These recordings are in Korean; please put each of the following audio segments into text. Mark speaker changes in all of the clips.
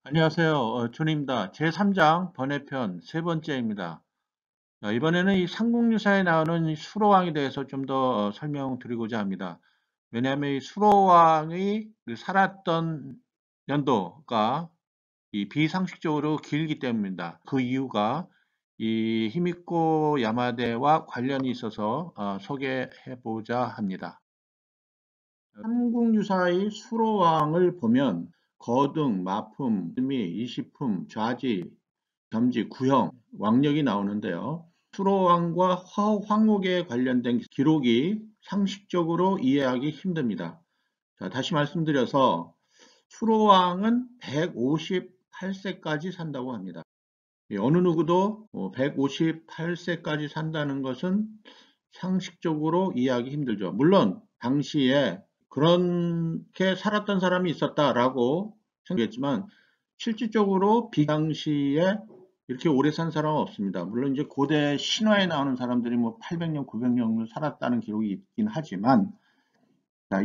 Speaker 1: 안녕하세요. 존입니다. 제3장 번외편 세 번째입니다. 이번에는 이 삼국유사에 나오는 이 수로왕에 대해서 좀 더 설명드리고자 합니다. 왜냐하면 이 수로왕이 그 살았던 연도가 이 비상식적으로 길기 때문입니다. 그 이유가 이 히미코 야마데와 관련이 있어서 소개해 보자 합니다. 삼국유사의 수로왕을 보면 거등, 마품, 미, 이시품, 좌지, 겸지, 구형, 왕력이 나오는데요. 수로왕과 황후에 관련된 기록이 상식적으로 이해하기 힘듭니다. 자, 다시 말씀드려서 수로왕은 158세까지 산다고 합니다. 어느 누구도 158세까지 산다는 것은 상식적으로 이해하기 힘들죠. 물론 당시에 그렇게 살았던 사람이 있었다라고 생각했지만 실질적으로 당시에 이렇게 오래 산 사람은 없습니다. 물론 이제 고대 신화에 나오는 사람들이 뭐 800년, 900년을 살았다는 기록이 있긴 하지만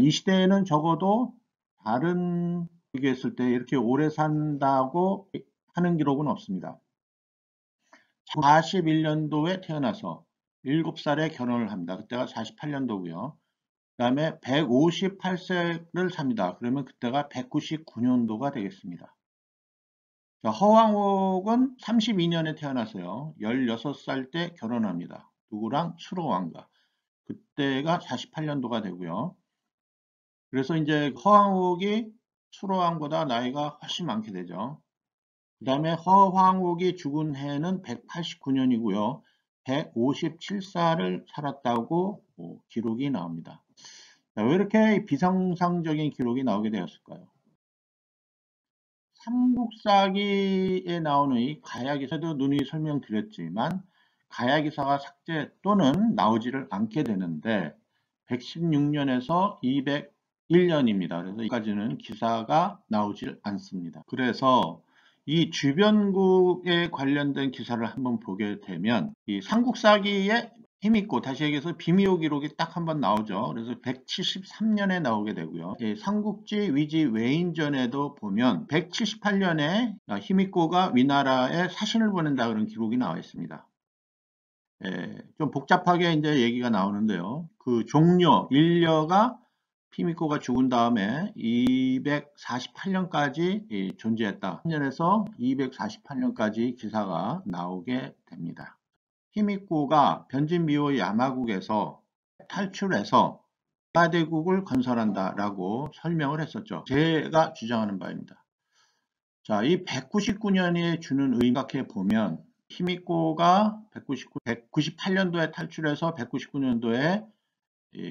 Speaker 1: 이 시대에는 적어도 다른 비교했을 때 이렇게 오래 산다고 하는 기록은 없습니다. 41년도에 태어나서 7살에 결혼을 합니다. 그때가 48년도고요. 그 다음에 158세를 삽니다. 그러면 그때가 199년도가 되겠습니다. 자, 허왕옥은 32년에 태어났어요. 16살 때 결혼합니다. 누구랑? 수로왕과. 그때가 48년도가 되고요. 그래서 이제 허왕옥이 수로왕보다 나이가 훨씬 많게 되죠. 그 다음에 허황옥이 죽은 해는 189년이고요. 157살을 살았다고 기록이 나옵니다. 자, 왜 이렇게 비정상적인 기록이 나오게 되었을까요? 삼국사기에 나오는 이 가야기사도 누누이 설명드렸지만 가야기사가 삭제 또는 나오지를 않게 되는데 116년에서 201년입니다. 그래서 여기까지는 기사가 나오질 않습니다. 그래서 이 주변국에 관련된 기사를 한번 보게 되면 이 삼국사기에 힘있고 다시 얘기해서 비미호 기록이 딱 한번 나오죠. 그래서 173년에 나오게 되고요. 삼국지 위지 외인전에도 보면 178년에 힘있고가 위나라에 사신을 보낸다 그런 기록이 나와 있습니다. 좀 복잡하게 이제 얘기가 나오는데요. 그 종려, 인려가 피미코가 죽은 다음에 248년까지 존재했다. 3년에서 248년까지 기사가 나오게 됩니다. 히미코가 변진미호 야마국에서 탈출해서 야마대국을 건설한다라고 설명을 했었죠. 제가 주장하는 바입니다. 자, 이 199년에 주는 의미를 보면 히미코가 198년도에 탈출해서 199년도에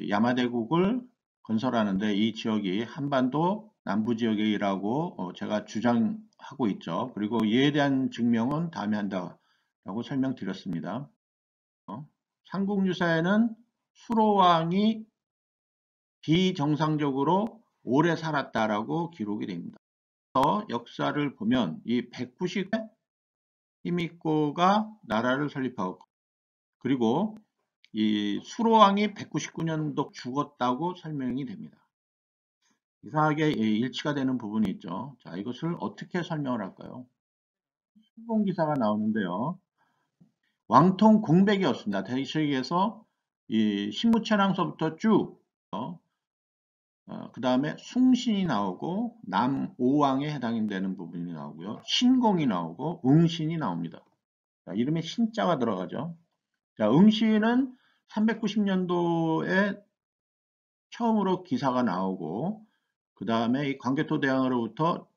Speaker 1: 야마대국을 건설하는데 이 지역이 한반도 남부 지역이라고 제가 주장하고 있죠. 그리고 이에 대한 증명은 다음에 한다라고 설명드렸습니다. 삼국유사에는 수로왕이 비정상적으로 오래 살았다라고 기록이 됩니다. 역사를 보면 이 190에 히미코가 나라를 설립하고 그리고 이 수로왕이 199년도 죽었다고 설명이 됩니다. 이상하게 일치가 되는 부분이 있죠. 자, 이것을 어떻게 설명을 할까요? 신봉기사가 나오는데요. 왕통 공백이었습니다. 대시에서 이 신무천왕서부터 쭉 그 다음에 숭신이 나오고 남오왕에 해당이 되는 부분이 나오고요. 신공이 나오고 응신이 나옵니다. 자, 이름에 신자가 들어가죠. 자, 응신은 390년도에 처음으로 기사가 나오고 그 다음에 이 광개토 대왕으로부터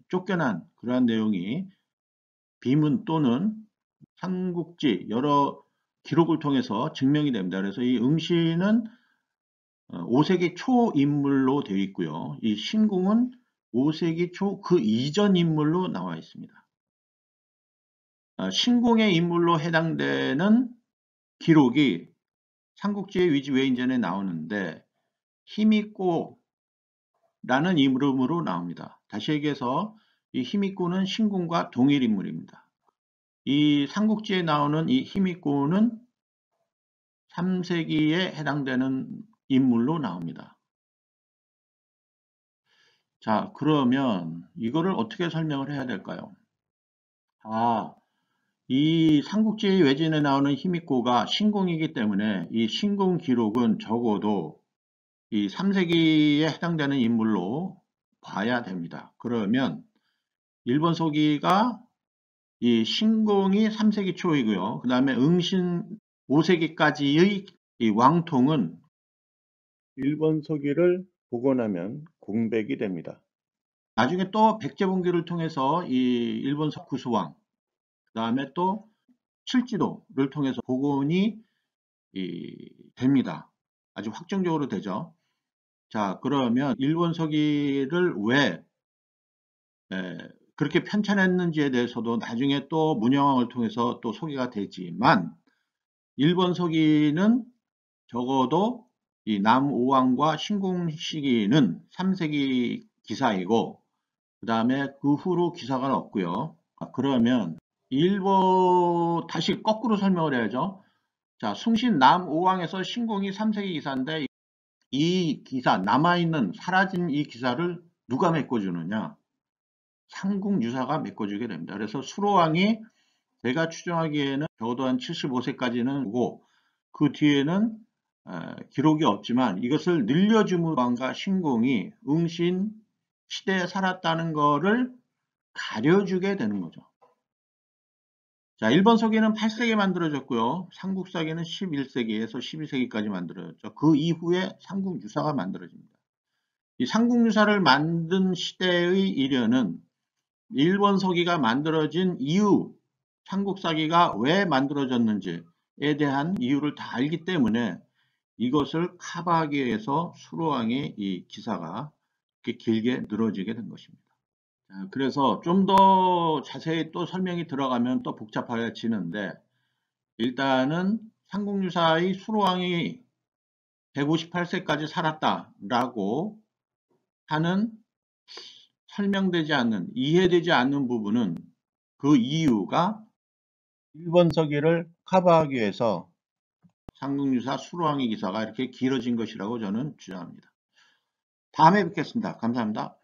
Speaker 1: 쫓겨난 그러한 내용이 비문 또는 삼국지 여러 기록을 통해서 증명이 됩니다. 그래서 이 응신은 5세기 초 인물로 되어 있고요. 이 신궁은 5세기 초 그 이전 인물로 나와 있습니다. 신궁의 인물로 해당되는 기록이 삼국지의 위지 외인전에 나오는데 히미꼬라는 이름으로 나옵니다. 다시 얘기해서 이 히미꼬는 신궁과 동일 인물입니다. 이 삼국지에 나오는 이 히미꼬는 3세기에 해당되는 인물로 나옵니다. 자, 그러면 이거를 어떻게 설명을 해야 될까요? 이 삼국지 외진에 나오는 히미코가 신궁이기 때문에 이 신궁 기록은 적어도 이 3세기에 해당되는 인물로 봐야 됩니다. 그러면 일본 서기가 이 신궁이 3세기 초이고요. 그 다음에 응신 5세기까지의 이 왕통은 일본 서기를 복원하면 공백이 됩니다. 나중에 또 백제봉기를 통해서 이 일본 구수왕, 그 다음에 또 칠지도를 통해서 복원이 됩니다. 아주 확정적으로 되죠. 자, 그러면 일본 서기를 왜 그렇게 편찬했는지에 대해서도 나중에 또 문영왕을 통해서 또 소개가 되지만 일본 서기는 적어도 이 남오왕과 신궁 시기는 3세기 기사이고 그 다음에 그 후로 기사가 없고요. 그러면 일본 다시 거꾸로 설명을 해야죠. 자, 숭신 남오왕에서 신궁이 3세기 기사인데 이 기사 남아있는 사라진 이 기사를 누가 메꿔주느냐? 삼국유사가 메꿔주게 됩니다. 그래서 수로왕이 제가 추정하기에는 적어도 한 75세까지는 오고 그 뒤에는 기록이 없지만 이것을 늘려주무왕과 신궁이 응신 시대에 살았다는 거를 가려주게 되는 거죠. 자, 일본 서기는 8세기에 만들어졌고요. 삼국사기는 11세기에서 12세기까지 만들어졌죠. 그 이후에 삼국유사가 만들어집니다. 이 삼국유사를 만든 시대의 이련은 일본 서기가 만들어진 이유, 삼국사기가 왜 만들어졌는지에 대한 이유를 다 알기 때문에 이것을 커버하기 위해서 수로왕의 이 기사가 이렇게 길게 늘어지게 된 것입니다. 자, 그래서 좀 더 자세히 또 설명이 들어가면 또 복잡해지는데 일단은 삼국유사의 수로왕이 158세까지 살았다라고 하는 설명되지 않는, 이해되지 않는 부분은 그 이유가 일본 서기를 커버하기 위해서 삼국유사 수로왕의 기사가 이렇게 길어진 것이라고 저는 주장합니다. 다음에 뵙겠습니다. 감사합니다.